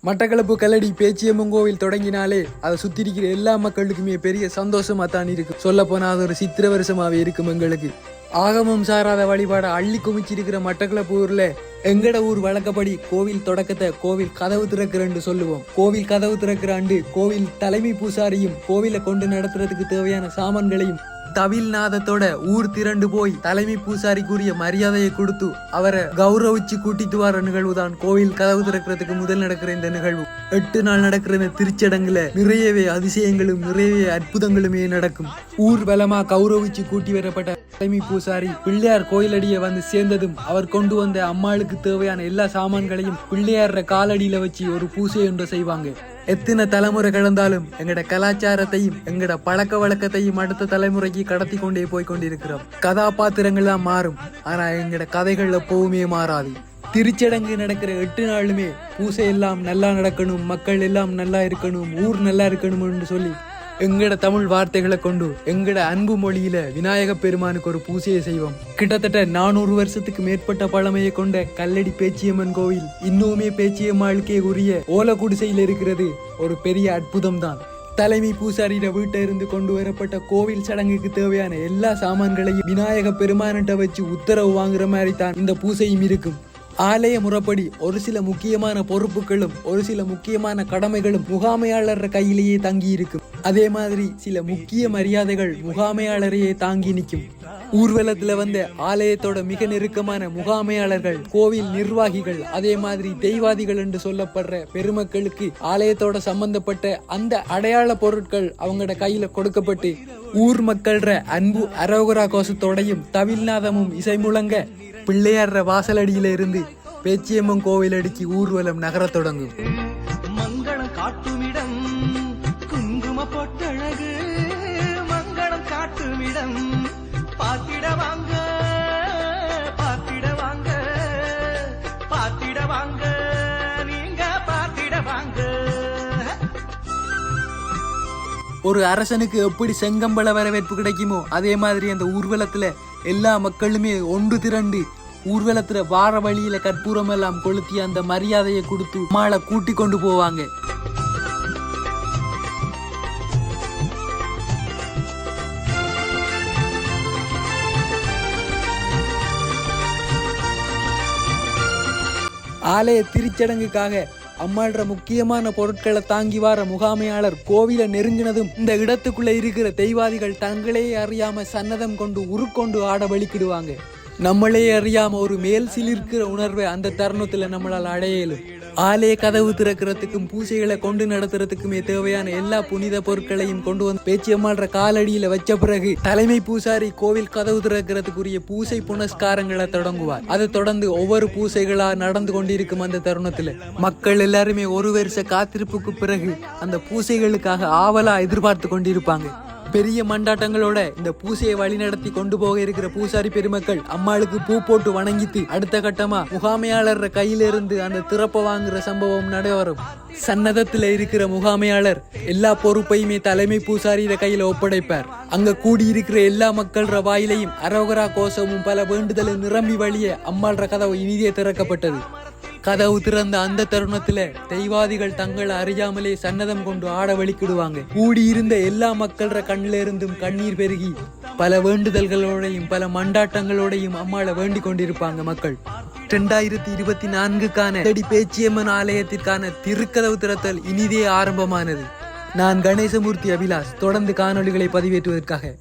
மட்டக்களப்பு கல்லடி பேச்சியம்மன் கோவில் தொடங்கினாலே அதை சுத்தி இருக்கிற எல்லா மக்களுக்குமே பெரிய சந்தோஷமா தான் இருக்கு. சொல்ல போனா அது ஒரு சித்திர வருஷமாவே இருக்கும் எங்களுக்கு. ஆகமம் சாராத வழிபாட அள்ளி குமிச்சிருக்கிற மட்டக்களப்பு ஊர்ல எங்கட ஊர் வழக்கப்படி கோவில் தொடக்கத்தை கோவில் கதவு திறக்கிறன்னு சொல்லுவோம். கோவில் கதவு திறக்கிற ஆண்டு கோவில் தலைமை பூசாரியும் கோவிலை கொண்டு நடத்துறதுக்கு தேவையான சாமான்களையும் தவில் நாதத்தோட ஊர் திரண்டு போய் தலைமை பூசாரிக்குரிய மரியாதையை கொடுத்து அவரை கௌரவிச்சு கூட்டிட்டு வர நிகழ்வு தான் கோவில் கதவு திறக்கிறதுக்கு முதல் நடக்கிற இந்த நிகழ்வு. 8 நாள் நடக்கிற இந்த திருச்சடங்குல நிறையவே அதிசயங்களும் நிறையவே அற்புதங்களுமே நடக்கும். ஊர் பலமா கௌரவிச்சு கூட்டி வரப்பட்ட தலைமை பூசாரி பிள்ளையார் கோயிலடிய வந்து சேர்ந்ததும் அவர் கொண்டு வந்த அம்மாளுக்கு தேவையான எல்லா சாமான்களையும் பிள்ளையார காலடியில வச்சு ஒரு பூசை ஒன்றை செய்வாங்க. எத்தனை தலைமுறை கடந்தாலும் எங்கட கலாச்சாரத்தையும் எங்கட பழக்க வழக்கத்தையும் அடுத்த தலைமுறைக்கு கடத்தி கொண்டே போய் கொண்டிருக்கிறோம். கதாபாத்திரங்கள் தான் மாறும், ஆனா எங்கட கதைகள் எப்பவுமே மாறாது. திருச்சடங்கு நடக்கிற 8 நாளுமே பூசை எல்லாம் நல்லா நடக்கணும், மக்கள் எல்லாம் நல்லா இருக்கணும், ஊர் நல்லா இருக்கணும்னு சொல்லி எங்கட தமிழ் வார்த்தைகளை கொண்டு எங்கட அன்பு மொழியில விநாயக பெருமானுக்கு ஒரு பூசையை செய்வோம். கிட்டத்தட்ட 400 வருஷத்துக்கு மேற்பட்ட பழமையை கொண்ட கல்லடி பேச்சியம்மன் கோவில் இன்னுமே பேச்சியம்மாளுக்கே உரிய ஓல குடிசையில் இருக்கிறது ஒரு பெரிய அற்புதம் தான். தலைமை பூசாரியிட வீட்டை இருந்து கொண்டு வரப்பட்ட கோவில் சடங்குக்கு தேவையான எல்லா சாமான்களையும் விநாயக பெருமானிட்ட வச்சு உத்தரவு வாங்குற மாதிரி தான் இந்த பூசையும் இருக்கும். ஆலய முறைப்படி ஒரு சில முக்கியமான பொறுப்புகளும் ஒரு சில முக்கியமான கடமைகளும் முகாமையாளர் கையிலேயே தங்கி இருக்கும். அதே மாதிரி சில முக்கிய மரியாதைகள் முகாமையாளரையே தாங்கி நிற்கும். ஊர்வலத்துல வந்த ஆலயத்தோட மிக நெருக்கமான முகாமையாளர்கள், கோவில் நிர்வாகிகள், அதே மாதிரி தெய்வாதிகள் என்று சொல்லப்படுற பெருமக்களுக்கு ஆலயத்தோட சம்பந்தப்பட்ட அந்த அடையாள பொருட்கள் அவங்களோட கையில கொடுக்கப்பட்டு ஊர் மக்கள்ற அன்பு அரோகரா கோஷத்தோடையும் தவில்நாதமும் இசை முழங்க பிள்ளையார வாசலடியில இருந்து பேச்சியம்மன் கோவில் அடிக்கு ஊர்வலம் நகர தொடங்கும். மங்களம் காட்டுமிடம் குங்கும பொட்டழகு, மங்களம் காட்டுமிடம் பாத்திட வாங்க, பாத்திட வாங்க, பாத்திட வாங்க, நீங்க பாத்திட வாங்க. ஒரு அரசனுக்கு எப்படி செங்கம்பள வரவேற்பு கிடைக்குமோ அதே மாதிரி அந்த ஊர்வலத்துல எல்லா மக்களுமே ஒன்று திரண்டு ஊர்வலத்துல வார வழியில கற்பூரம் எல்லாம் கொளுத்தி அந்த மரியாதையை கொடுத்து மாலை கூட்டி கொண்டு போவாங்க. ஆலய திருச்சடங்குக்காக அம்மாள்ற முக்கியமான பொருட்களை தாங்கி வார முகாமையாளர் கோவிலை நெருங்கினதும் இந்த இடத்துக்குள்ள இருக்கிற தெய்வாதிகள் தங்களே அறியாம சன்னதம் கொண்டு உருக்கொண்டு ஆட வலிக்கிடுவாங்க. நம்மளே அறியாம ஒரு மேல் சிலிர்க்கிற உணர்வை அந்த தருணத்துல நம்மளால் அடையலும். ஆலய கதவு திறக்கிறதுக்கும் பூசைகளை கொண்டு நடத்துறதுக்குமே தேவையான எல்லா புனித பொருட்களையும் கொண்டு வந்து பேச்சியம்மாள்ற காலடியில வச்ச பிறகு தலைமை பூசாரி கோவில் கதவு திறக்கிறதுக்குரிய பூசை புனஸ்காரங்களை தொடங்குவார். அதை தொடர்ந்து ஒவ்வொரு பூசைகளா நடந்து கொண்டிருக்கும். அந்த தருணத்துல மக்கள் எல்லாருமே ஒரு வருஷ காத்திருப்புக்கு பிறகு அந்த பூசைகளுக்காக ஆவலா எதிர்பார்த்து கொண்டிருப்பாங்க. பெரிய மண்டாட்டங்களோட இந்த பூசையை வழி நடத்தி கொண்டு போக இருக்கிற பூசாரி பெருமக்கள் அம்மாளுக்கு பூ போட்டு வணங்கிட்டு அடுத்த கட்டமா முகாமையாளர் கையில இருந்து அந்த திறப்ப வாங்குற சம்பவம் நடைபெறும். சன்னதத்துல இருக்கிற முகாமையாளர் எல்லா பொறுப்பையுமே தலைமை பூசாரியிட கையில ஒப்படைப்பார். அங்க கூடியிருக்கிற எல்லா மக்கள்ற வாயிலையும் அரோகரா கோஷமும் பல வேண்டுதலும் நிரம்பி வழிய அம்மாள்ற கதவு இனிதே திறக்கப்பட்டது. கதவு திறந்த அந்த தருணத்துல தெய்வாதிகள் தங்களை அறியாமலே சன்னதம் கொண்டு ஆட வலிக்கிடுவாங்க. கூடியிருந்த எல்லா மக்கள்ற கண்ணில இருந்தும் கண்ணீர் பெருகி பல வேண்டுதல்களோடையும் பல மண்டாட்டங்களோடையும் அம்மாளை வேண்டிக் கொண்டிருப்பாங்க மக்கள். 2024க்கான பேச்சியம்மன் ஆலயத்திற்கான திருக்கதவு திறத்தல் இனிதே ஆரம்பமானது. நான் கணேசமூர்த்தி அபிலாஷ். தொடர்ந்து காணொளிகளை பதிவேற்றுவதற்காக